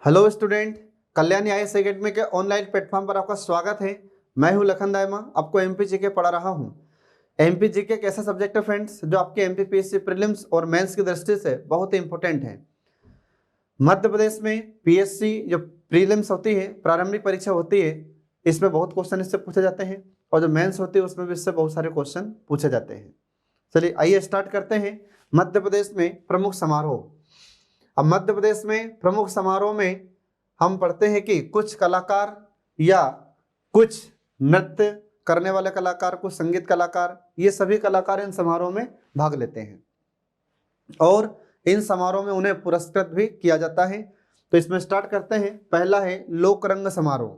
Hello student, Kalyani IAS academy के online platform पर आपका स्वागत है। मैं हूं लखन दायमा, आपको एमपी जीके पढ़ा रहा हूं। एमपी जीके एक ऐसा सब्जेक्ट है फ्रेंड्स जो आपके एमपीपीएससी प्रीलिम्स और मेंस की दृष्टि से बहुत ही इंपॉर्टेंट है। मध्य प्रदेश में पीएससी जो प्रीलिम्स होती है, प्रारंभिक परीक्षा होती है, इसमें बहुत क्वेश्चन इससे पूछे जाते हैं और जो मेंस होती है उसमें भी इससे बहुत सारे क्वेश्चन पूछे जाते हैं। चलिए आइए स्टार्ट करते हैं। मध्य प्रदेश में प्रमुख समारोह। अब मध्य प्रदेश में प्रमुख समारोह में हम पढ़ते हैं कि कुछ कलाकार या कुछ नृत्य करने वाले कलाकार, कुछ संगीत कलाकार, ये सभी कलाकार इन समारोह में भाग लेते हैं और इन समारोह में उन्हें पुरस्कृत भी किया जाता है। तो इसमें स्टार्ट करते हैं। पहला है लोकरंग समारोह।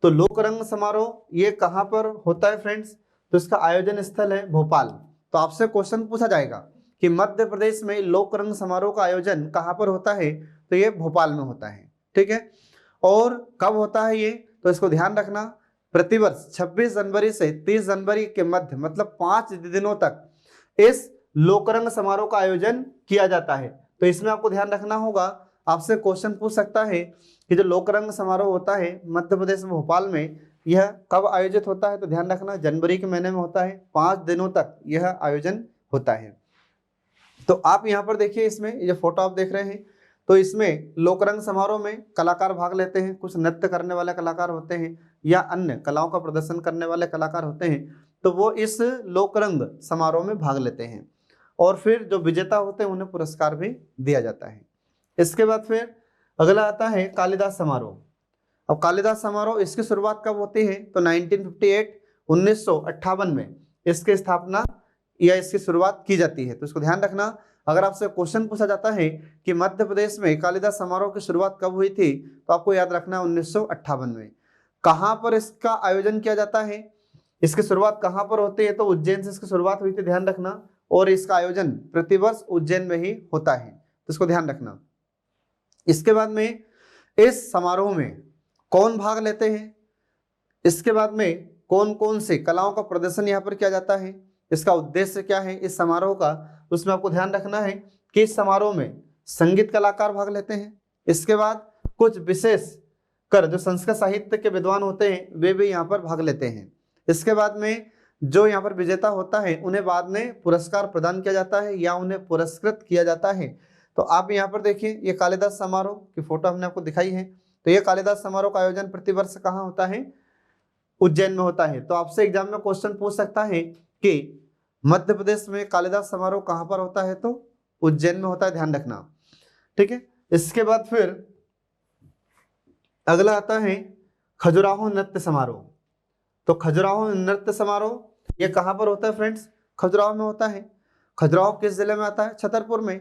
तो लोकरंग समारोह ये कहाँ पर होता है फ्रेंड्स? तो इसका आयोजन स्थल है भोपाल। तो आपसे क्वेश्चन पूछा जाएगा कि मध्य प्रदेश में लोकरंग समारोह का आयोजन कहाँ पर होता है? तो ये भोपाल में होता है। ठीक है, और कब होता है ये? तो इसको ध्यान रखना, प्रतिवर्ष 26 जनवरी से 30 जनवरी के मध्य, मतलब 5 दिनों तक इस लोकरंग समारोह का आयोजन किया जाता है। तो इसमें आपको ध्यान रखना होगा, आपसे क्वेश्चन पूछ सकता है कि जो लोकरंग समारोह होता है मध्य प्रदेश में भोपाल में, यह कब आयोजित होता है? तो ध्यान रखना, जनवरी के महीने में होता है, 5 दिनों तक यह आयोजन होता है। तो आप यहाँ पर देखिए, इसमें ये फोटो आप देख रहे हैं, तो इसमें लोकरंग समारोह में कलाकार भाग लेते हैं। कुछ नृत्य करने वाले कलाकार होते हैं या अन्य कलाओं का प्रदर्शन करने वाले कलाकार होते हैं, तो वो इस लोकरंग समारोह में भाग लेते हैं और फिर जो विजेता होते हैं उन्हें पुरस्कार भी दिया जाता है। इसके बाद फिर अगला आता है कालिदास समारोह। अब कालिदास समारोह, इसकी शुरुआत कब होती है? तो 1958 1958 में इसकी स्थापना या इसकी शुरुआत की जाती है। तो इसको ध्यान रखना, अगर आपसे क्वेश्चन पूछा जाता है कि मध्य प्रदेश में कालिदास समारोह की शुरुआत कब हुई थी, तो आपको याद रखना है 1958 में। कहाँ पर इसका आयोजन किया जाता है, इसकी शुरुआत कहाँ पर होती है? तो उज्जैन से इसकी शुरुआत हुई थी, ध्यान रखना, और इसका आयोजन प्रतिवर्ष उज्जैन में ही होता है। तो इसको ध्यान रखना। इसके बाद में इस समारोह में कौन भाग लेते हैं, इसके बाद में कौन कौन से कलाओं का प्रदर्शन यहाँ पर किया जाता है, इसका उद्देश्य क्या है इस समारोह का, उसमें आपको ध्यान रखना है कि इस समारोह में संगीत कलाकार भाग लेते हैं। इसके बाद कुछ विशेष कर जो संस्कृत साहित्य के विद्वान होते हैं वे भी यहाँ पर भाग लेते हैं। इसके बाद में जो यहाँ पर विजेता होता है उन्हें बाद में पुरस्कार प्रदान किया जाता है या उन्हें पुरस्कृत किया जाता है। तो आप यहाँ पर देखिए, ये कालिदास समारोह की फोटो हमने आपको दिखाई है। तो ये कालिदास समारोह का आयोजन प्रतिवर्ष कहाँ होता है? उज्जैन में होता है। तो आपसे एग्जाम में क्वेश्चन पूछ सकता है कि मध्य प्रदेश में कालिदास समारोह कहाँ पर होता है? तो उज्जैन में होता है, ध्यान रखना। ठीक है, इसके बाद फिर अगला आता है खजुराहो नृत्य समारोह। तो खजुराहो नृत्य समारोह ये कहाँ पर होता है फ्रेंड्स? खजुराहो में होता है। खजुराहो किस जिले में आता है? छतरपुर में।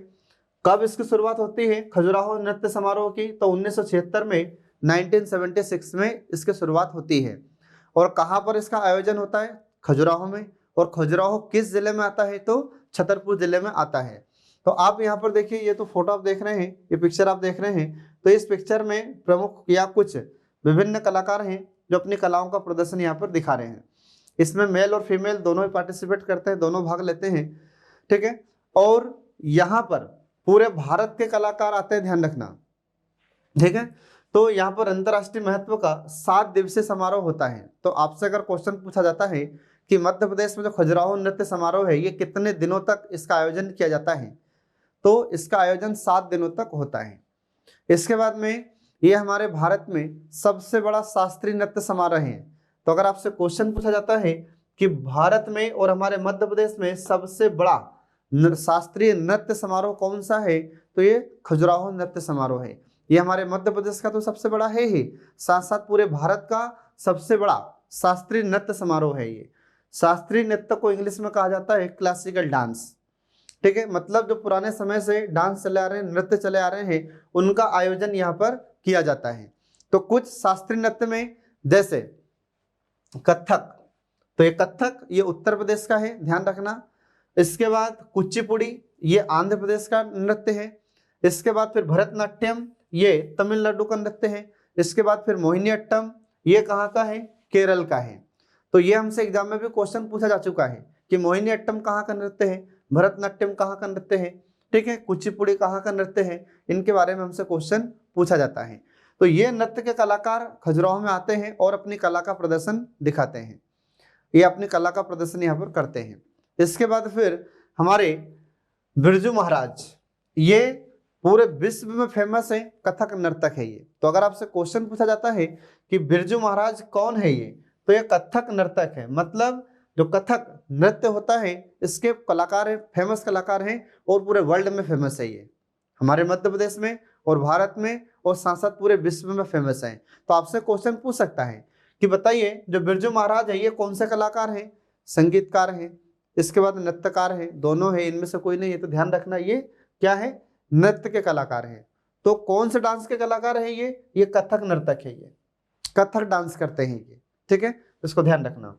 कब इसकी शुरुआत होती है खजुराहो नृत्य समारोह की? तो 1976 में, 1976 में इसकी शुरुआत होती है। और कहाँ पर इसका आयोजन होता है? खजुराहो में। और खजुराहो किस जिले में आता है? तो छतरपुर जिले में आता है। तो आप यहाँ पर देखिए, ये तो फोटो आप देख रहे हैं, ये पिक्चर आप देख रहे हैं, तो इस पिक्चर में प्रमुख या कुछ विभिन्न कलाकार हैं जो अपनी कलाओं का प्रदर्शन यहाँ पर दिखा रहे हैं। इसमें मेल और फीमेल दोनों ही पार्टिसिपेट करते हैं, दोनों भाग लेते हैं। ठीक है, और यहाँ पर पूरे भारत के कलाकार आते हैं, ध्यान रखना। ठीक है, तो यहाँ पर अंतर्राष्ट्रीय महत्व का 7 दिवसीय समारोह होता है। तो आपसे अगर क्वेश्चन पूछा जाता है कि मध्य प्रदेश में जो खजुराहो नृत्य समारोह है ये कितने दिनों तक इसका आयोजन किया जाता है, तो इसका आयोजन 7 दिनों तक होता है। इसके बाद में ये हमारे भारत में सबसे बड़ा शास्त्रीय नृत्य समारोह है। तो अगर आपसे क्वेश्चन पूछा जाता है कि भारत में और हमारे मध्य प्रदेश में सबसे बड़ा शास्त्रीय नृत्य समारोह कौन सा है, तो ये खजुराहो नृत्य समारोह है। ये हमारे मध्य प्रदेश का तो सबसे बड़ा है ही, साथ साथ पूरे भारत का सबसे बड़ा शास्त्रीय नृत्य समारोह है ये। शास्त्रीय नृत्य को इंग्लिश में कहा जाता है क्लासिकल डांस। ठीक है, मतलब जो पुराने समय से डांस चले आ रहे हैं, नृत्य चले आ रहे हैं, उनका आयोजन यहाँ पर किया जाता है। तो कुछ शास्त्रीय नृत्य में जैसे कथक, तो ये कथक ये उत्तर प्रदेश का है, ध्यान रखना। इसके बाद कुचिपुड़ी ये आंध्र प्रदेश का नृत्य है। इसके बाद फिर भरतनाट्यम ये तमिलनाडु का नृत्य है। इसके बाद फिर मोहिनीअट्टम ये कहाँ का है? केरल का है। तो ये हमसे एग्जाम में भी क्वेश्चन पूछा जा चुका है कि मोहिनीअट्टम कहाँ का नृत्य है, भरतनाट्यम कहाँ का नृत्य है, ठीक है, कुचिपुड़ी कहाँ का नृत्य है, इनके बारे में हमसे क्वेश्चन पूछा जाता है। तो ये नृत्य के कलाकार खजुराहो में आते हैं और अपनी कला का प्रदर्शन दिखाते हैं, ये अपनी कला का प्रदर्शन यहाँ पर करते हैं। इसके बाद फिर हमारे बिरजू महाराज, ये पूरे विश्व में फेमस है कथक नर्तक है ये। तो अगर आपसे क्वेश्चन पूछा जाता है कि बिरजू महाराज कौन है ये, तो ये कथक नर्तक है, मतलब जो कथक नृत्य होता है इसके कलाकार है, फेमस कलाकार हैं और पूरे वर्ल्ड में फेमस है ये, हमारे मध्य प्रदेश में और भारत में और साथ साथ पूरे विश्व में फेमस है। तो आपसे क्वेश्चन पूछ सकता है कि बताइए जो बिरजू महाराज है ये कौन से कलाकार हैं, संगीतकार हैं, इसके बाद नृत्यकार है, दोनों है, इनमें से कोई नहीं है। तो ध्यान रखना ये क्या है, नृत्य के कलाकार हैं। तो कौन से डांस के कलाकार है ये कथक नर्तक है, ये कथक डांस करते हैं ये, ठीक है, इसको ध्यान रखना।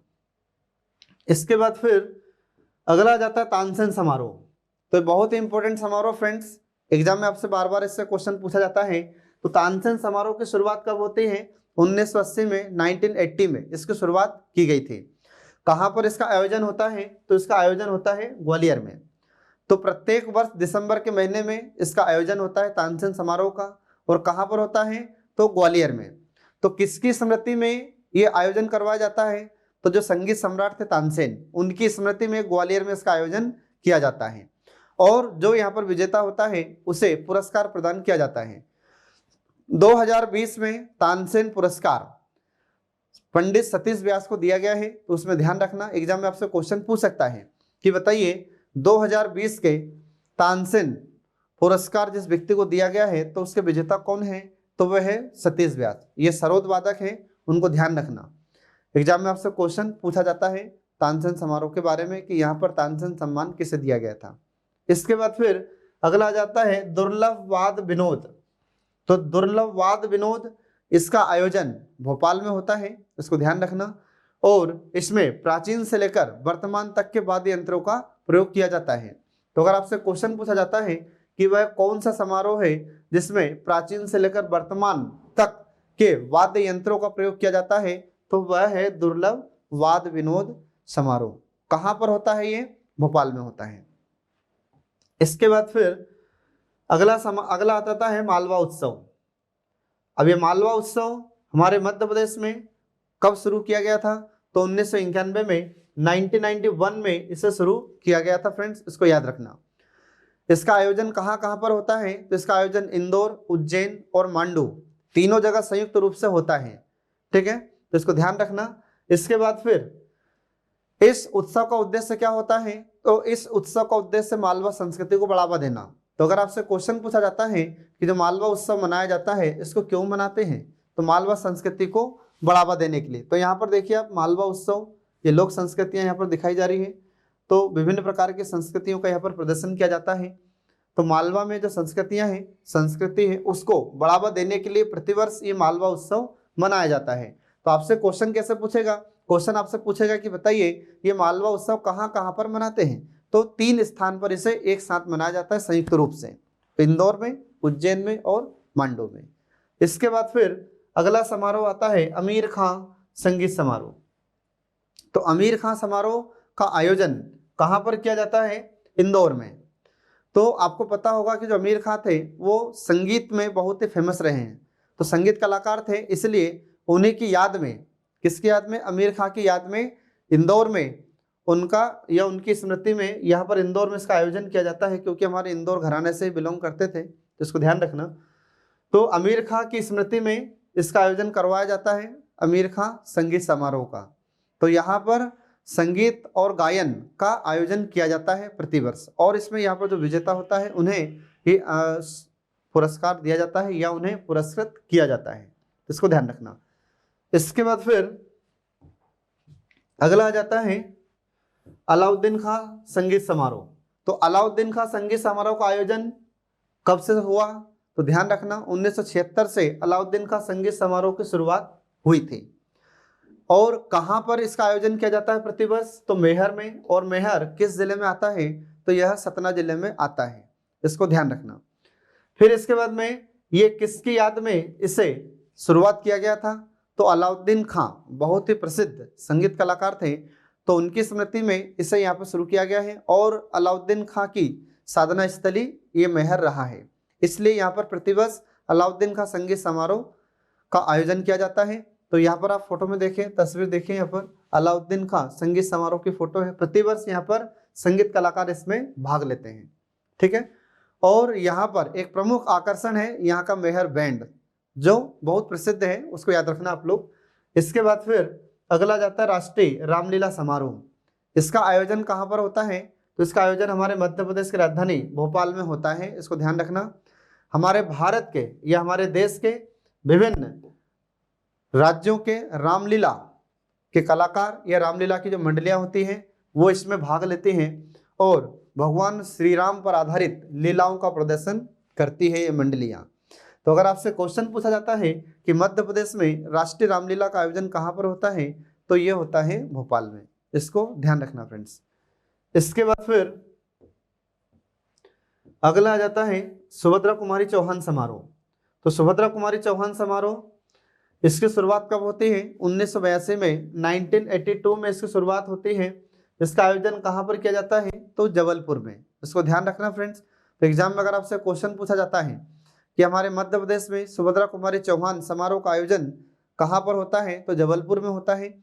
इसके बाद फिर अगला आ जाता है तानसेन समारोह। तो बहुत ही इंपॉर्टेंट समारोह फ्रेंड्स, एग्जाम में आपसे बार बार इससे क्वेश्चन पूछा जाता है। तो तानसेन समारोह की शुरुआत कब होती है, 1980 में, 1980 में इसकी शुरुआत की गई थी। कहाँ पर इसका आयोजन होता है, तो इसका आयोजन होता है ग्वालियर में। तो प्रत्येक वर्ष दिसंबर के महीने में इसका आयोजन होता है तानसेन समारोह का, और कहाँ पर होता है, तो ग्वालियर में। तो किसकी स्मृति में ये आयोजन करवाया जाता है, तो जो संगीत सम्राट थे तानसेन, उनकी स्मृति में ग्वालियर में इसका आयोजन किया जाता है। और जो यहाँ पर विजेता होता है उसे पुरस्कार प्रदान किया जाता है। 2020 में तानसेन पुरस्कार पंडित सतीश व्यास को दिया गया है। तो उसमें ध्यान रखना, एग्जाम में आपसे क्वेश्चन पूछ सकता है कि बताइए 2020 के तानसेन पुरस्कार जिस व्यक्ति को दिया गया है तो उसके विजेता कौन है, तो वह है सतीश व्यास। ये सरोद वादक है, उनको ध्यान रखना। एग्जाम में आपसे क्वेश्चन पूछा जाता है तानसेन समारोह के बारे में कि यहाँ पर तानसेन सम्मान किसे दिया गया था। इसके बाद फिर अगला आ जाता है दुर्लभ वाद विनोद। तो दुर्लभ वाद विनोद, इसका आयोजन भोपाल में होता है, इसको ध्यान रखना। और इसमें प्राचीन से लेकर वर्तमान तक के वाद्य यंत्रों का प्रयोग किया जाता है। तो अगर आपसे क्वेश्चन पूछा जाता है कि वह कौन सा समारोह है जिसमें प्राचीन से लेकर वर्तमान तक के वाद्य यंत्रों का प्रयोग किया जाता है, तो वह है दुर्लभ वाद विनोद समारोह। कहाँ पर होता है ये, भोपाल में होता है। इसके बाद फिर अगला आता है मालवा उत्सव। अब ये मालवा उत्सव हमारे मध्य प्रदेश में कब शुरू किया गया था, तो 1991 में, 1991 में इसे शुरू किया गया था फ्रेंड्स, इसको याद रखना। इसका आयोजन कहाँ कहाँ पर होता है, तो इसका आयोजन इंदौर, उज्जैन और मांडू तीनों जगह संयुक्त रूप से होता है, ठीक है, तो इसको ध्यान रखना। इसके बाद फिर इस उत्सव का उद्देश्य क्या होता है, तो इस उत्सव का उद्देश्य मालवा संस्कृति को बढ़ावा देना। तो अगर आपसे क्वेश्चन पूछा जाता है कि जो मालवा उत्सव मनाया जाता है इसको क्यों मनाते हैं, तो मालवा संस्कृति को बढ़ावा देने के लिए। तो यहाँ पर देखिए आप, मालवा उत्सव, ये लोक संस्कृतियाँ यहाँ पर दिखाई जा रही है। तो विभिन्न प्रकार की संस्कृतियों का यहाँ पर प्रदर्शन किया जाता है। तो मालवा में जो संस्कृतियाँ हैं, संस्कृति है, उसको बढ़ावा देने के लिए प्रतिवर्ष ये मालवा उत्सव मनाया जाता है। तो आपसे क्वेश्चन कैसे पूछेगा, क्वेश्चन आपसे पूछेगा कि बताइए ये मालवा उत्सव कहाँ कहाँ पर मनाते हैं, तो 3 स्थान पर इसे एक साथ मनाया जाता है संयुक्त रूप से, इंदौर में, उज्जैन में और मांडू में। इसके बाद फिर अगला समारोह आता है अमीर खां संगीत समारोह। तो अमीर खां समारोह का आयोजन कहाँ पर किया जाता है, इंदौर में। तो आपको पता होगा कि जो अमीर खां थे वो संगीत में बहुत ही फेमस रहे हैं, तो संगीत कलाकार थे, इसलिए उन्हीं की याद में, किसकी याद में, अमीर खां की याद में इंदौर में उनका या उनकी स्मृति में यहाँ पर इंदौर में इसका आयोजन किया जाता है, क्योंकि हमारे इंदौर घराने से बिलोंग करते थे, तो इसको ध्यान रखना। तो अमीर खां की स्मृति में इसका आयोजन करवाया जाता है अमीर खां संगीत समारोह का। तो यहाँ पर संगीत और गायन का आयोजन किया जाता है प्रतिवर्ष, और इसमें यहाँ पर जो विजेता होता है उन्हें ही पुरस्कार दिया जाता है या उन्हें पुरस्कृत किया जाता है, इसको ध्यान रखना। इसके बाद फिर अगला आ जाता है अलाउद्दीन खां संगीत समारोह। तो अलाउद्दीन खां संगीत समारोह का आयोजन कब से हुआ, तो ध्यान रखना 1976 से अलाउद्दीन खां संगीत समारोह की शुरुआत हुई थी। और कहाँ पर इसका आयोजन किया जाता है प्रतिवर्ष, तो मैहर में। और मैहर किस जिले में आता है, तो यह सतना जिले में आता है, इसको ध्यान रखना। फिर इसके बाद में ये किसकी याद में इसे शुरुआत किया गया था, तो अलाउद्दीन खां बहुत ही प्रसिद्ध संगीत कलाकार थे, तो उनकी स्मृति में इसे यहाँ पर शुरू किया गया है। और अलाउद्दीन खां की साधना स्थली ये मैहर रहा है, इसलिए यहाँ पर प्रतिवर्ष अलाउद्दीन खां संगीत समारोह का आयोजन किया जाता है। तो यहाँ पर आप फोटो में देखें, तस्वीर देखें, यहाँ पर अलाउद्दीन खां संगीत समारोह की फोटो है। प्रतिवर्ष यहाँ पर संगीत कलाकार इसमें भाग लेते हैं, ठीक है। और यहाँ पर एक प्रमुख आकर्षण है यहाँ का मेहर बैंड, जो बहुत प्रसिद्ध है, उसको याद रखना आप लोग। इसके बाद फिर अगला जाता है राष्ट्रीय रामलीला समारोह। इसका आयोजन कहाँ पर होता है? तो इसका आयोजन हमारे मध्य प्रदेश की राजधानी भोपाल में होता है, इसको ध्यान रखना। हमारे भारत के या हमारे देश के विभिन्न राज्यों के रामलीला के कलाकार या रामलीला की जो मंडलियां होती हैं वो इसमें भाग लेती हैं और भगवान श्री राम पर आधारित लीलाओं का प्रदर्शन करती है ये मंडलियां। तो अगर आपसे क्वेश्चन पूछा जाता है कि मध्य प्रदेश में राष्ट्रीय रामलीला का आयोजन कहाँ पर होता है, तो ये होता है भोपाल में, इसको ध्यान रखना फ्रेंड्स। इसके बाद फिर अगला आ जाता है सुभद्रा कुमारी चौहान समारोह। तो सुभद्रा कुमारी चौहान समारोह, इसकी शुरुआत कब होती है? 1982 में, 1982 में इसकी शुरुआत होती है। इसका आयोजन कहाँ पर किया जाता है? तो जबलपुर में, इसको ध्यान रखना फ्रेंड्स। तो एग्जाम में अगर आपसे क्वेश्चन पूछा जाता है कि हमारे मध्य प्रदेश में सुभद्रा कुमारी चौहान समारोह का आयोजन कहाँ पर होता है, तो जबलपुर में होता है।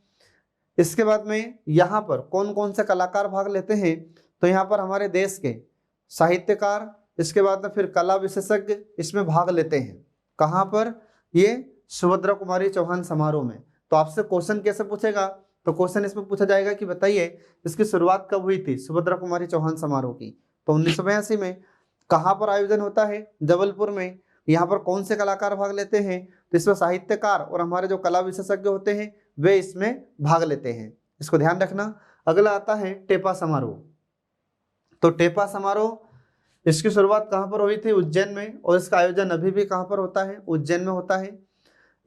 इसके बाद में यहाँ पर कौन कौन से कलाकार भाग लेते हैं? तो यहाँ पर हमारे देश के साहित्यकार, इसके बाद में फिर कला विशेषज्ञ इसमें भाग लेते हैं। कहाँ पर? ये सुभद्रा कुमारी चौहान समारोह में। तो आपसे क्वेश्चन कैसे पूछेगा? तो क्वेश्चन इसमें पूछा जाएगा कि बताइए इसकी शुरुआत कब हुई थी सुभद्रा कुमारी चौहान समारोह की? तो 1982 में। कहाँ पर आयोजन होता है? जबलपुर में। यहाँ पर कौन से कलाकार भाग लेते हैं? तो इसमें साहित्यकार और हमारे जो कला विशेषज्ञ होते हैं वे इसमें भाग लेते हैं, इसको ध्यान रखना। अगला आता है टेपा समारोह। तो टेपा समारोह, इसकी शुरुआत कहाँ पर हुई थी? उज्जैन में। और इसका आयोजन अभी भी कहाँ पर होता है? उज्जैन में होता है।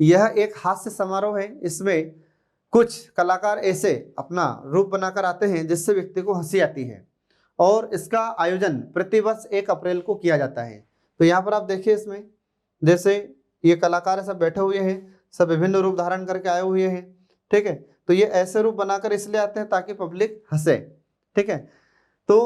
यह एक हास्य समारोह है। इसमें कुछ कलाकार ऐसे अपना रूप बनाकर आते हैं जिससे व्यक्ति को हंसी आती है और इसका आयोजन प्रतिवर्ष 1 अप्रैल को किया जाता है। तो यहाँ पर आप देखिए, इसमें जैसे ये कलाकार सब बैठे हुए हैं, सब विभिन्न रूप धारण करके आए हुए हैं, ठीक है। तो ये ऐसे रूप बनाकर इसलिए आते हैं ताकि पब्लिक हंसे, ठीक है। तो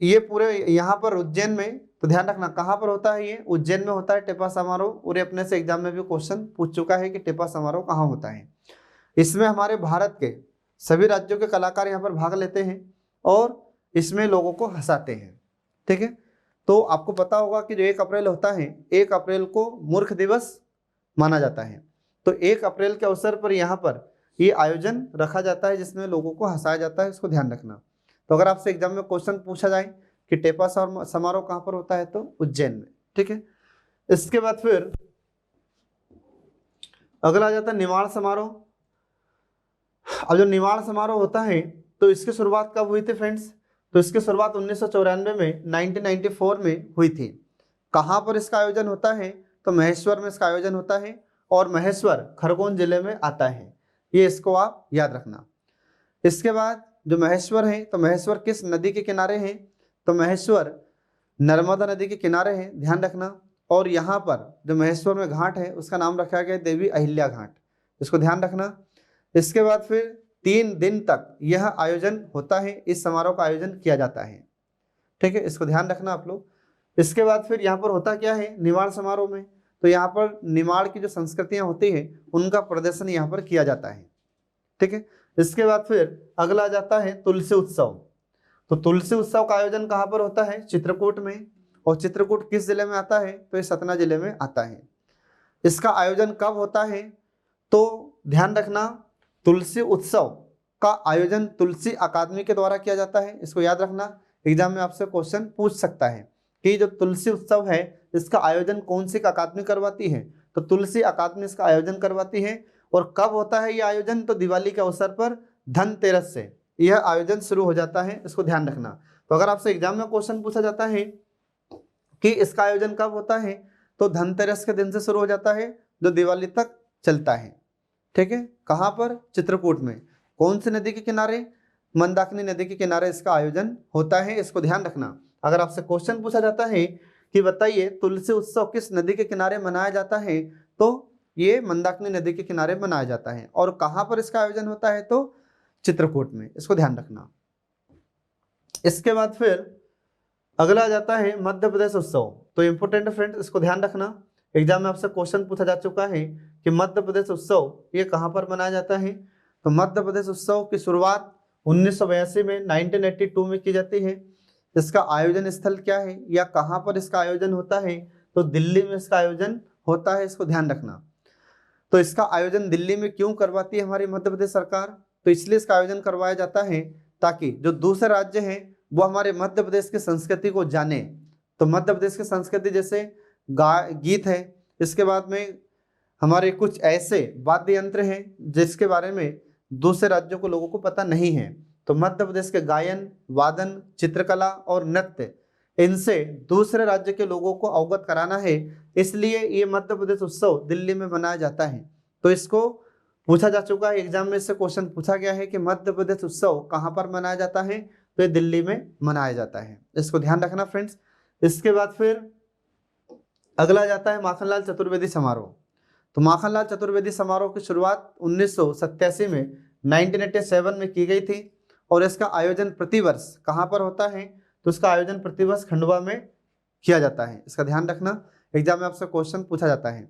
ये पूरे यहाँ पर उज्जैन में, तो ध्यान रखना कहाँ पर होता है? ये उज्जैन में होता है टेपा समारोह। और ये अपने से एग्जाम में भी क्वेश्चन पूछ चुका है कि टेपा समारोह कहाँ होता है। इसमें हमारे भारत के सभी राज्यों के कलाकार यहाँ पर भाग लेते हैं और इसमें लोगों को हंसाते हैं, ठीक है। तो आपको पता होगा कि जो 1 अप्रैल होता है, 1 अप्रैल को मूर्ख दिवस माना जाता है। तो 1 अप्रैल के अवसर पर यहाँ पर ये आयोजन रखा जाता है जिसमें लोगों को हंसाया जाता है, इसको ध्यान रखना। तो अगर आपसे एग्जाम में क्वेश्चन पूछा जाए कि टेपा समारोह कहाँ पर होता है, तो उज्जैन में, ठीक है। इसके बाद फिर अगला आ जाता है निमाड़ समारोह। अब जो निमाड़ समारोह होता है तो इसकी शुरुआत कब हुई थी फ्रेंड्स? तो इसकी शुरुआत 1994 में, 1994 में हुई थी। कहाँ पर इसका आयोजन होता है? तो महेश्वर में इसका आयोजन होता है और महेश्वर खरगोन जिले में आता है, ये इसको आप याद रखना। इसके बाद जो महेश्वर है, तो महेश्वर किस नदी के किनारे हैं? तो महेश्वर नर्मदा नदी के किनारे हैं, ध्यान रखना। और यहाँ पर जो महेश्वर में घाट है उसका नाम रखा गया देवी अहिल्या घाट, इसको ध्यान रखना। इसके बाद फिर 3 दिन तक यह आयोजन होता है, इस समारोह का आयोजन किया जाता है, ठीक है, इसको ध्यान रखना आप लोग। इसके बाद फिर यहाँ पर होता क्या है निमाड़ समारोह में? तो यहाँ पर निमाड़ की जो संस्कृतियाँ होती हैं उनका प्रदर्शन यहाँ पर किया जाता है, ठीक है। इसके बाद फिर अगला आ जाता है तुलसी उत्सव। तो तुलसी उत्सव का आयोजन कहाँ पर होता है? चित्रकूट में। और चित्रकूट किस जिले में आता है? तो ये सतना जिले में आता है। इसका आयोजन कब होता है? तो ध्यान रखना, तुलसी उत्सव का आयोजन तुलसी अकादमी के द्वारा किया जाता है, इसको याद रखना। एग्जाम में आपसे क्वेश्चन पूछ सकता है कि जो तुलसी उत्सव है इसका आयोजन कौन सी अकादमी करवाती है? तो तुलसी अकादमी इसका आयोजन करवाती है। और कब होता है ये आयोजन? तो दिवाली के अवसर पर धनतेरस से यह आयोजन शुरू हो जाता है, इसको ध्यान रखना। तो अगर आपसे एग्जाम में क्वेश्चन पूछा जाता है कि इसका आयोजन कब होता है, तो धनतेरस के दिन से शुरू हो जाता है जो दिवाली तक चलता है, ठीक है। कहाँ पर? चित्रकूट में। कौन सी नदी के किनारे? मंदाकिनी नदी के किनारे इसका आयोजन होता है, इसको ध्यान रखना। अगर आपसे क्वेश्चन पूछा जाता है कि बताइए तुलसी उत्सव किस नदी के किनारे मनाया जाता है, तो ये मंदाकिनी नदी के किनारे मनाया जाता है। और कहाँ पर इसका आयोजन होता है? तो चित्रकूट में, इसको ध्यान रखना। इसके बाद फिर अगला आ जाता है मध्य प्रदेश उत्सव। तो इंपोर्टेंट फ्रेंड्स, इसको ध्यान रखना। एग्जाम में आपसे क्वेश्चन पूछा जा चुका है कि मध्य प्रदेश उत्सव ये कहाँ पर मनाया जाता है। तो मध्य प्रदेश उत्सव की शुरुआत 1982 में 1982 में की जाती है। इसका आयोजन स्थल क्या है या कहाँ पर इसका आयोजन होता है, तो दिल्ली में इसका आयोजन होता है, इसको ध्यान रखना। तो इसका आयोजन दिल्ली में क्यों करवाती है हमारी मध्य प्रदेश सरकार, तो इसलिए इसका आयोजन करवाया जाता है ताकि जो दूसरे राज्य हैं वो हमारे मध्य प्रदेश की संस्कृति को जाने। तो मध्य प्रदेश की संस्कृति जैसे गीत है, इसके बाद में हमारे कुछ ऐसे वाद्य यंत्र हैं जिसके बारे में दूसरे राज्यों को लोगों को पता नहीं है। तो मध्य प्रदेश के गायन, वादन, चित्रकला और नृत्य, इनसे दूसरे राज्य के लोगों को अवगत कराना है, इसलिए ये मध्य प्रदेश उत्सव दिल्ली में मनाया जाता है। तो इसको पूछा जा चुका है, एग्जाम में से क्वेश्चन पूछा गया है कि मध्य प्रदेश उत्सव कहाँ पर मनाया जाता है, तो ये दिल्ली में मनाया जाता है, इसको ध्यान रखना फ्रेंड्स। इसके बाद फिर अगला जाता है माखनलाल चतुर्वेदी समारोह। तो माखनलाल चतुर्वेदी समारोह की शुरुआत 1987 में 1987 में की गई थी और इसका आयोजन प्रतिवर्ष कहाँ पर होता है, तो इसका आयोजन प्रतिवर्ष खंडवा में किया जाता है, इसका ध्यान रखना। एग्जाम में आपसे क्वेश्चन पूछा जाता है।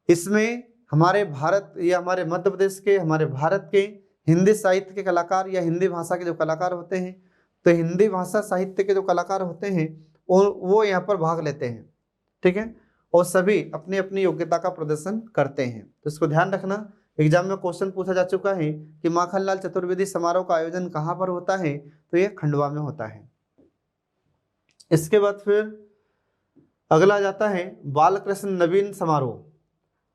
इसमें हमारे भारत या हमारे मध्य प्रदेश के, हमारे भारत के हिंदी साहित्य के कलाकार या हिंदी भाषा के जो कलाकार होते हैं, तो हिंदी भाषा साहित्य के जो कलाकार होते हैं वो यहाँ पर भाग लेते हैं, ठीक है, और सभी अपनी अपनी योग्यता का प्रदर्शन करते हैं। तो इसको ध्यान रखना, एग्जाम में क्वेश्चन पूछा जा चुका है कि माखनलाल चतुर्वेदी समारोह का आयोजन कहाँ पर होता है, तो ये खंडवा में होता है। इसके बाद फिर अगला जाता है बाल कृष्ण नवीन समारोह।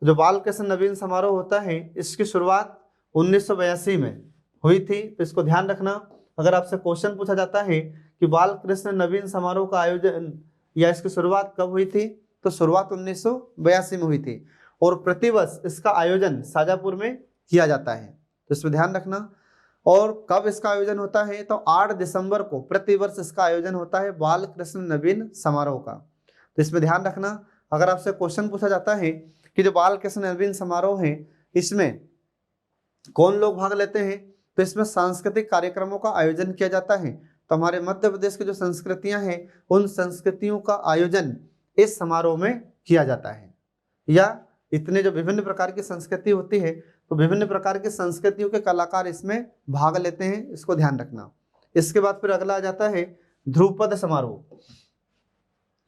जो बाल कृष्ण नवीन समारोह होता है इसकी शुरुआत 1982 में हुई थी, तो इसको ध्यान रखना। अगर आपसे क्वेश्चन पूछा जाता है कि बाल कृष्ण नवीन समारोह का आयोजन या इसकी शुरुआत कब हुई थी, तो शुरुआत 1982 में हुई थी और प्रतिवर्ष इसका आयोजन शाजापुर में किया जाता है, तो इसमें ध्यान रखना। और कब इसका आयोजन होता है, तो 8 दिसंबर को प्रतिवर्ष इसका आयोजन होता है बाल कृष्ण नवीन समारोह का, तो इसमें ध्यान रखना। अगर आपसे क्वेश्चन पूछा जाता है कि जो बाल कृष्ण नवीन समारोह है इसमें कौन लोग भाग लेते हैं, तो इसमें सांस्कृतिक कार्यक्रमों का आयोजन किया जाता है। तो हमारे मध्य प्रदेश की जो संस्कृतियां हैं उन संस्कृतियों का आयोजन इस समारोह में किया जाता है, या इतने जो विभिन्न प्रकार की संस्कृति होती है तो विभिन्न प्रकार की संस्कृतियों के कलाकार इसमें भाग लेते हैं, इसको ध्यान रखना। इसके बाद फिर अगला आ जाता है ध्रुपद समारोह।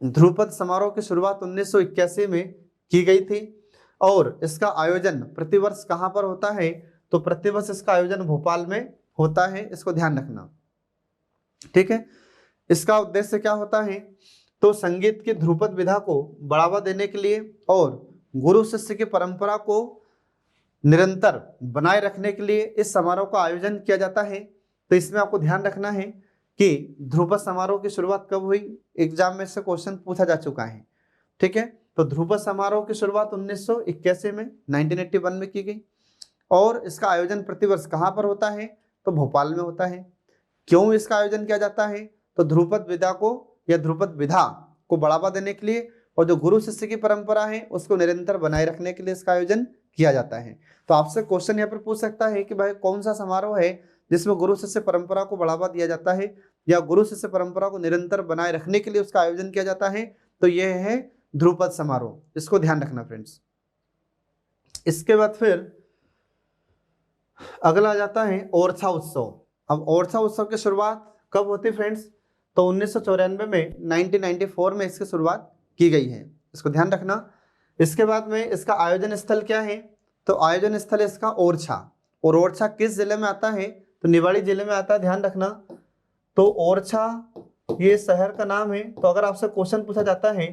ध्रुपद समारोह की शुरुआत 1981 में की गई थी और इसका आयोजन प्रतिवर्ष कहाँ पर होता है, तो प्रतिवर्ष इसका आयोजन भोपाल में होता है, इसको ध्यान रखना, ठीक है। इसका उद्देश्य क्या होता है, तो संगीत की ध्रुपद विधा को बढ़ावा देने के लिए और गुरु शिष्य की परंपरा को निरंतर बनाए रखने के लिए इस समारोह का आयोजन किया जाता है। तो इसमें आपको ध्यान रखना है कि ध्रुपद समारोह की शुरुआत कब हुई, एग्जाम में से क्वेश्चन पूछा जा चुका है, ठीक है। तो ध्रुपद समारोह की शुरुआत 1981 में 1981 में की गई और इसका आयोजन प्रतिवर्ष कहाँ पर होता है, तो भोपाल में होता है। क्यों इसका आयोजन किया जाता है, तो ध्रुपद विधा को या ध्रुपद विधा को बढ़ावा देने के लिए और जो गुरु शिष्य की परंपरा है उसको निरंतर बनाए रखने के लिए इसका आयोजन किया जाता है। तो आपसे क्वेश्चन यहाँ पर पूछ सकता है कि भाई कौन सा समारोह है जिसमें गुरु शिष्य परंपरा को बढ़ावा दिया जाता है या गुरु शिष्य परंपरा को निरंतर बनाए रखने के लिए उसका आयोजन किया जाता है, तो यह है ध्रुपद समारोह, इसको ध्यान रखना फ्रेंड्स। इसके बाद फिर अगला आ जाता है ओरछा उत्सव। अब ओरछा उत्सव की शुरुआत कब होती फ्रेंड्स, तो 1994 में 1994 में इसकी शुरुआत की गई है, इसको ध्यान रखना। इसके बाद में इसका आयोजन स्थल क्या है, तो आयोजन स्थल इसका ओरछा, और ओरछा किस जिले में आता है, तो निवाड़ी जिले में आता है, ध्यान रखना। तो ओरछा ये शहर का नाम है। तो अगर आपसे क्वेश्चन पूछा जाता है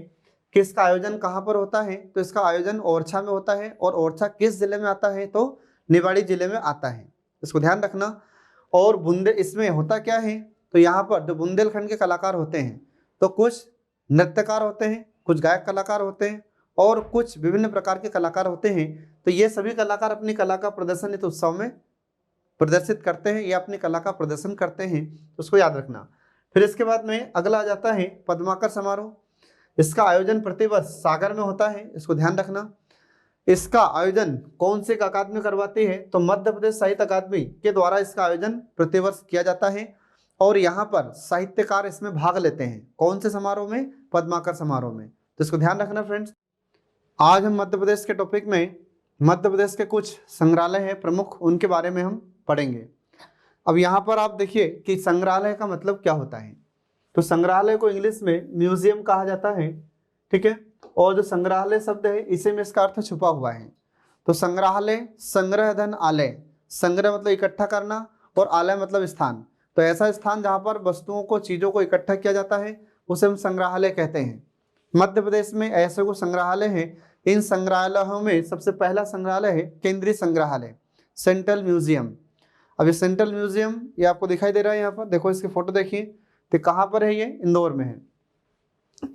कि इसका आयोजन कहाँ पर होता है, तो इसका आयोजन ओरछा में होता है और ओरछा किस जिले में आता है, तो निवाड़ी जिले में आता है, इसको ध्यान रखना। और इसमें होता क्या है, तो यहाँ पर जो बुंदेलखंड के कलाकार होते हैं तो कुछ नृत्यकार होते हैं, कुछ गायक कलाकार होते हैं और कुछ विभिन्न प्रकार के कलाकार होते हैं। तो ये सभी कलाकार अपनी कला का प्रदर्शन इस उत्सव में प्रदर्शित करते हैं या अपनी कला का प्रदर्शन करते हैं, तो उसको याद रखना। फिर इसके बाद में अगला आ जाता है पद्माकर समारोह। इसका आयोजन प्रतिवर्ष सागर में होता है, इसको ध्यान रखना। इसका आयोजन कौन से अकादमी करवाती है, तो मध्य प्रदेश साहित्य अकादमी के द्वारा इसका आयोजन प्रतिवर्ष किया जाता है और यहाँ पर साहित्यकार इसमें भाग लेते हैं। कौन से समारोह में, पद्माकर समारोह में, तो इसको ध्यान रखना फ्रेंड्स। आज हम मध्य प्रदेश के टॉपिक में मध्य प्रदेश के कुछ संग्रहालय हैं प्रमुख, उनके बारे में हम पढ़ेंगे। अब यहाँ पर आप देखिए कि संग्रहालय का मतलब क्या होता है। तो संग्रहालय को इंग्लिश में म्यूजियम कहा जाता है, ठीक है। और जो संग्रहालय शब्द है इसी में इसका अर्थ छुपा हुआ है। तो संग्रहालय, संग्रह धन आलय, संग्रह मतलब इकट्ठा करना और आलय मतलब स्थान। तो ऐसा स्थान जहाँ पर वस्तुओं को, चीजों को इकट्ठा किया जाता है उसे हम संग्रहालय कहते हैं। मध्य प्रदेश में ऐसे कुछ संग्रहालय हैं। इन संग्रहालयों में सबसे पहला संग्रहालय है केंद्रीय संग्रहालय, सेंट्रल म्यूजियम। अब ये सेंट्रल म्यूजियम ये आपको दिखाई दे रहा है, यहाँ पर देखो, इसकी फोटो देखिए। तो कहाँ पर है ये? इंदौर में है।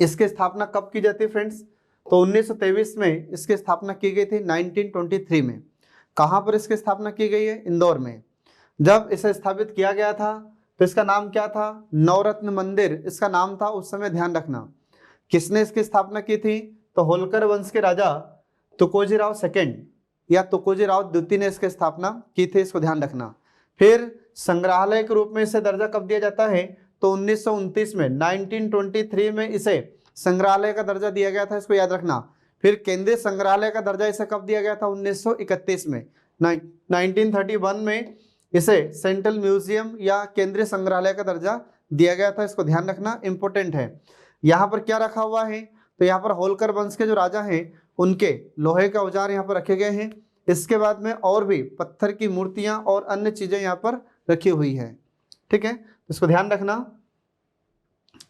इसकी स्थापना कब की जाती है फ्रेंड्स? तो 1923 में इसकी स्थापना की गई थी, 1923 में। कहाँ पर इसकी स्थापना की गई है? इंदौर में। जब इसे स्थापित किया गया था तो इसका नाम क्या था? नवरत्न मंदिर इसका नाम था उस समय, ध्यान रखना। किसने इसकी स्थापना की थी? तो होलकर वंश के राजा तुकोजीराव सेकंड या तुकोजीराव द्वितीय ने इसकी स्थापना की थी, इसको ध्यान रखना। फिर संग्रहालय के रूप में इसे दर्जा कब दिया जाता है? तो 1929 में, 1923 में इसे संग्रहालय का दर्जा दिया गया था, इसको याद रखना। फिर केंद्रीय संग्रहालय का दर्जा इसे कब दिया गया था? 1931 में। 1931 में इसे सेंट्रल म्यूजियम या केंद्रीय संग्रहालय का दर्जा दिया गया था, इसको ध्यान रखना, इंपॉर्टेंट है। यहाँ पर क्या रखा हुआ है? तो यहाँ पर होलकर वंश के जो राजा हैं उनके लोहे के औजार यहाँ पर रखे गए हैं। इसके बाद में और भी पत्थर की मूर्तियां और अन्य चीजें यहाँ पर रखी हुई है, ठीक है, इसको ध्यान रखना।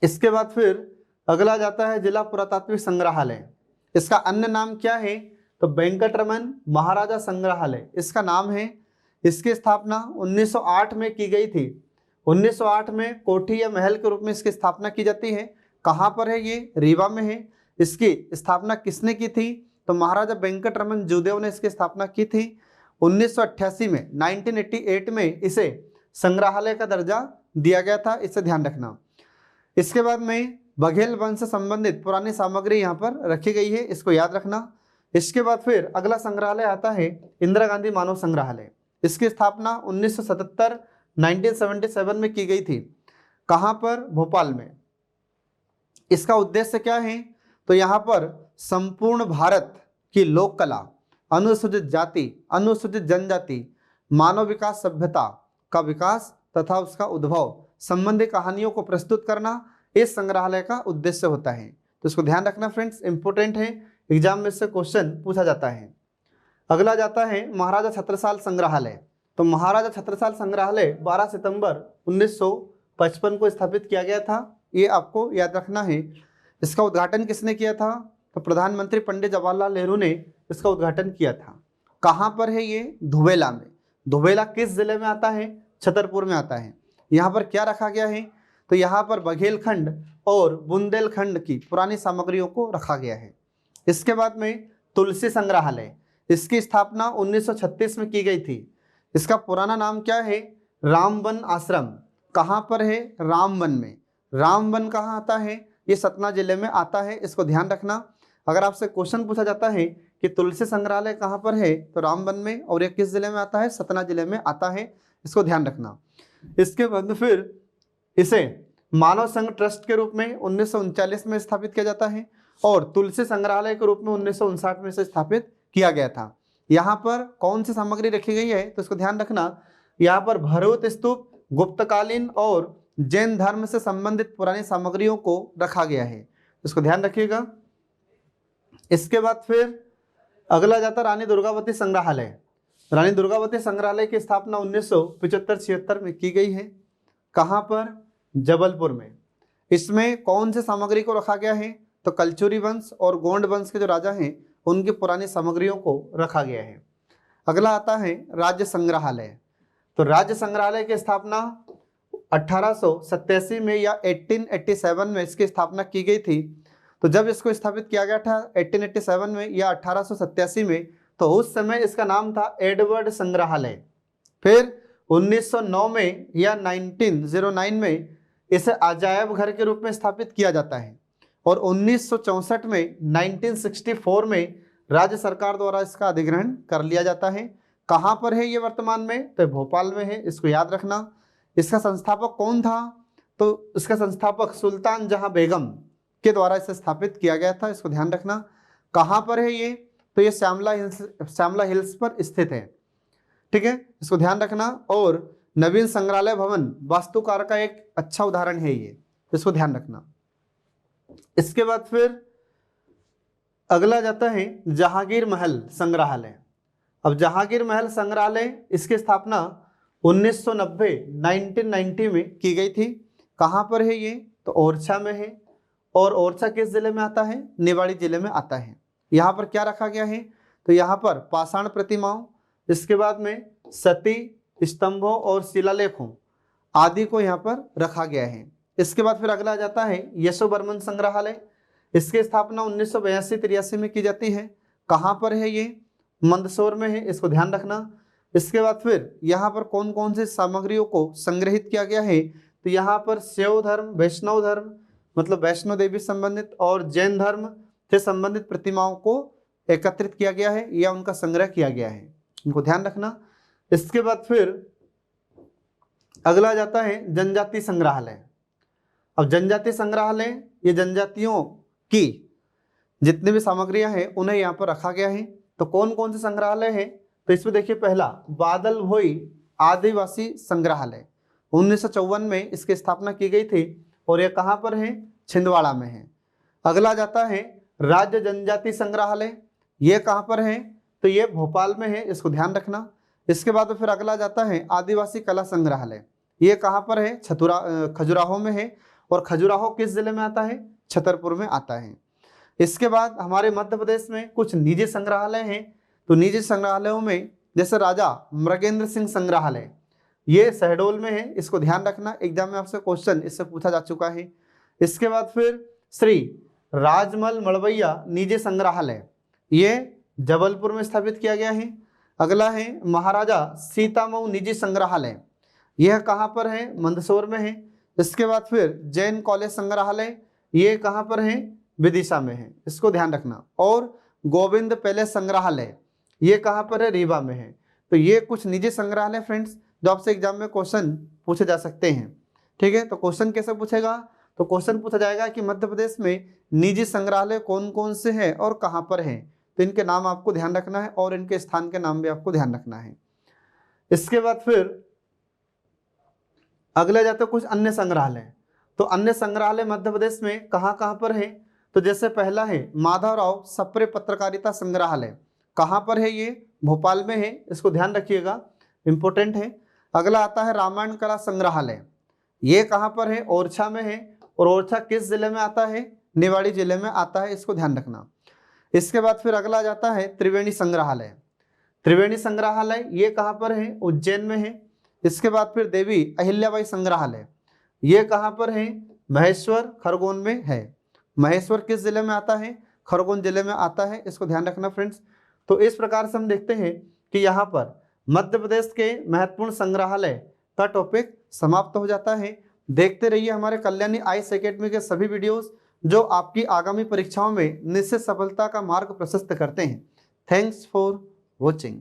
इसके बाद फिर अगला जाता है जिला पुरातात्विक संग्रहालय। इसका अन्य नाम क्या है? तो वेंकटरमन महाराजा संग्रहालय इसका नाम है। इसकी स्थापना 1908 में की गई थी। 1908 में कोठी या महल के रूप में इसकी स्थापना की जाती है। कहाँ पर है ये? रीवा में है। इसकी स्थापना किसने की थी? तो महाराजा वेंकटरमन जूदेव ने इसकी स्थापना की थी। 1988 में, 1988 में इसे संग्रहालय का दर्जा दिया गया था, इसे ध्यान रखना। इसके बाद में बघेल वंश से संबंधित पुरानी सामग्री यहाँ पर रखी गई है, इसको याद रखना। इसके बाद फिर अगला संग्रहालय आता है इंदिरा गांधी मानव संग्रहालय। इसकी स्थापना 1977 1977 में की गई थी। कहाँ पर? भोपाल में। इसका उद्देश्य क्या है? तो यहाँ पर संपूर्ण भारत की लोक कला, अनुसूचित जाति, अनुसूचित जनजाति, मानव विकास, सभ्यता का विकास तथा उसका उद्भव संबंधी कहानियों को प्रस्तुत करना इस संग्रहालय का उद्देश्य होता है। तो इसको ध्यान रखना फ्रेंड्स, इंपॉर्टेंट है, एग्जाम में से क्वेश्चन पूछा जाता है। अगला जाता है महाराजा छत्रसाल संग्रहालय। तो महाराजा छत्रसाल संग्रहालय 12 सितंबर 1955 को स्थापित किया गया था, ये आपको याद रखना है। इसका उद्घाटन किसने किया था? तो प्रधानमंत्री पंडित जवाहरलाल नेहरू ने इसका उद्घाटन किया था। कहाँ पर है ये? धुबेला में। धुबेला किस जिले में आता है? छतरपुर में आता है। यहाँ पर क्या रखा गया है? तो यहाँ पर बघेलखंड और बुंदेलखंड की पुरानी सामग्रियों को रखा गया है। इसके बाद में तुलसी संग्रहालय, इसकी स्थापना 1936 में की गई थी। इसका पुराना नाम क्या है? रामवन आश्रम। कहाँ पर है? रामवन में। रामवन कहाँ आता है? ये सतना जिले में आता है, इसको ध्यान रखना। अगर आपसे क्वेश्चन पूछा जाता है कि तुलसी संग्रहालय कहाँ पर है, तो रामवन में, और ये किस जिले में आता है? सतना जिले में आता है, इसको ध्यान रखना। इसके बाद फिर इसे मानव संघ ट्रस्ट के रूप में 1939 में स्थापित किया जाता है और तुलसी संग्रहालय के रूप में 1959 में इसे स्थापित किया गया था। यहाँ पर कौन सी सामग्री रखी गई है? तो इसको ध्यान रखना। यहाँ पर भरहुत स्तूप, गुप्तकालीन और जैन धर्म से संबंधित पुरानी सामग्रियों को रखा गया है, इसको ध्यान रखिएगा। इसके बाद फिर अगला जाता रानी दुर्गावती संग्रहालय। रानी दुर्गावती संग्रहालय की स्थापना 1975-76 में की गई है। कहाँ पर? जबलपुर में। इसमें कौन से सामग्री को रखा गया है? तो कलचुरी वंश और गोंड वंश के जो राजा हैं उनकी पुरानी सामग्रियों को रखा गया है। अगला आता है राज्य संग्रहालय। तो राज्य संग्रहालय की स्थापना 1887 में या 1887 में इसकी स्थापना की गई थी। तो जब इसको स्थापित किया गया था 1887 में या 1887 में, तो उस समय इसका नाम था एडवर्ड संग्रहालय। फिर 1909 में या 1909 में इसे अजायब घर के रूप में स्थापित किया जाता है और 1964 में 1964 में राज्य सरकार द्वारा इसका अधिग्रहण कर लिया जाता है। कहाँ पर है ये वर्तमान में? तो भोपाल में है, इसको याद रखना। इसका संस्थापक कौन था? तो इसका संस्थापक सुल्तान जहां बेगम के द्वारा इसे स्थापित किया गया था, इसको ध्यान रखना। कहाँ पर है ये? तो ये श्यामला हिल्स पर स्थित है। ठीक है, इसको ध्यान रखना। और नवीन संग्रहालय भवन वास्तुकार का एक अच्छा उदाहरण है ये, इसको ध्यान रखना। इसके बाद फिर अगला जाता है जहांगीर महल संग्रहालय। अब जहांगीर महल संग्रहालय इसकी स्थापना 1990 में की गई थी। कहाँ पर है ये? तो ओरछा में है। और ओरछा किस जिले में आता है? निवाड़ी जिले में आता है। यहाँ पर क्या रखा गया है? तो यहाँ पर पाषाण प्रतिमाओं, इसके बाद में सती स्तंभों और शिलालेखों आदि को यहाँ पर रखा गया है। इसके बाद फिर अगला जाता है यशोवर्मन संग्रहालय। इसकी स्थापना 1982-83 में की जाती है। कहाँ पर है ये? मंदसौर में है, इसको ध्यान रखना। इसके बाद फिर यहाँ पर कौन कौन से सामग्रियों को संग्रहित किया गया है? तो यहाँ पर शैव धर्म, वैष्णव धर्म मतलब वैष्णो देवी संबंधित और जैन धर्म से संबंधित प्रतिमाओं को एकत्रित किया गया है या उनका संग्रह किया गया है, इनको ध्यान रखना। इसके बाद फिर अगला जाता है जनजाति संग्रहालय। अब जनजाति संग्रहालय ये जनजातियों की जितनी भी सामग्रियां हैं उन्हें यहाँ पर रखा गया है। तो कौन कौन से संग्रहालय है? तो इसमें देखिए, पहला बादल भोई आदिवासी संग्रहालय 1954 में इसकी स्थापना की गई थी और यह कहाँ पर है? छिंदवाड़ा में है। अगला जाता है राज्य जनजाति संग्रहालय। ये कहाँ पर है? तो ये भोपाल में है, इसको ध्यान रखना। इसके बाद फिर अगला जाता है आदिवासी कला संग्रहालय। ये कहाँ पर है? खजुराहो में है। और खजुराहो किस जिले में आता है? छतरपुर में आता है। इसके बाद हमारे मध्य प्रदेश में कुछ निजी संग्रहालय हैं। तो निजी संग्रहालयों में जैसे राजा मृगेंद्र सिंह संग्रहालय, ये शहडोल में है, इसको ध्यान रखना। एग्जाम में आपसे क्वेश्चन इससे पूछा जा चुका है। इसके बाद फिर श्री राजमल मड़वैया निजी संग्रहालय, ये जबलपुर में स्थापित किया गया है। अगला है महाराजा सीतामऊ निजी संग्रहालय, यह कहाँ पर है? मंदसौर में है। इसके बाद फिर जैन कॉलेज संग्रहालय, ये कहाँ पर है? विदिशा में है, इसको ध्यान रखना। और गोविंद पैलेस संग्रहालय, ये कहाँ पर है? रीवा में है। तो ये कुछ निजी संग्रहालय फ्रेंड्स जो आपसे एग्जाम में क्वेश्चन पूछे जा सकते हैं। ठीक है, तो क्वेश्चन कैसे पूछेगा? तो क्वेश्चन पूछा जाएगा कि मध्य प्रदेश में निजी संग्रहालय कौन कौन से हैं और कहाँ पर हैं। तो इनके नाम आपको ध्यान रखना है और इनके स्थान के नाम भी आपको ध्यान रखना है। इसके बाद फिर अगले जाते कुछ अन्य संग्रहालय। तो अन्य संग्रहालय मध्य प्रदेश में कहाँ कहाँ पर है? तो जैसे पहला है माधवराव सप्रे पत्रकारिता संग्रहालय, कहाँ पर है ये? भोपाल में है, इसको ध्यान रखिएगा, इंपॉर्टेंट है। अगला आता है रामायण कला संग्रहालय, ये कहाँ पर है? ओरछा में है। और ओरछा किस जिले में आता है? निवाड़ी जिले में आता है, इसको ध्यान रखना। इसके बाद फिर अगला जाता है त्रिवेणी संग्रहालय। त्रिवेणी संग्रहालय ये कहाँ पर है? उज्जैन में है। इसके बाद फिर देवी अहिल्याबाई संग्रहालय, ये कहाँ पर है? महेश्वर खरगोन में है। महेश्वर किस जिले में आता है? खरगोन जिले में आता है, इसको ध्यान रखना फ्रेंड्स। तो इस प्रकार से हम देखते हैं कि यहाँ पर मध्य प्रदेश के महत्वपूर्ण संग्रहालय का टॉपिक समाप्त हो जाता है। देखते रहिए हमारे कल्याणी आईएएस एकेडमी के सभी वीडियोस जो आपकी आगामी परीक्षाओं में निश्चित सफलता का मार्ग प्रशस्त करते हैं। Thanks for watching.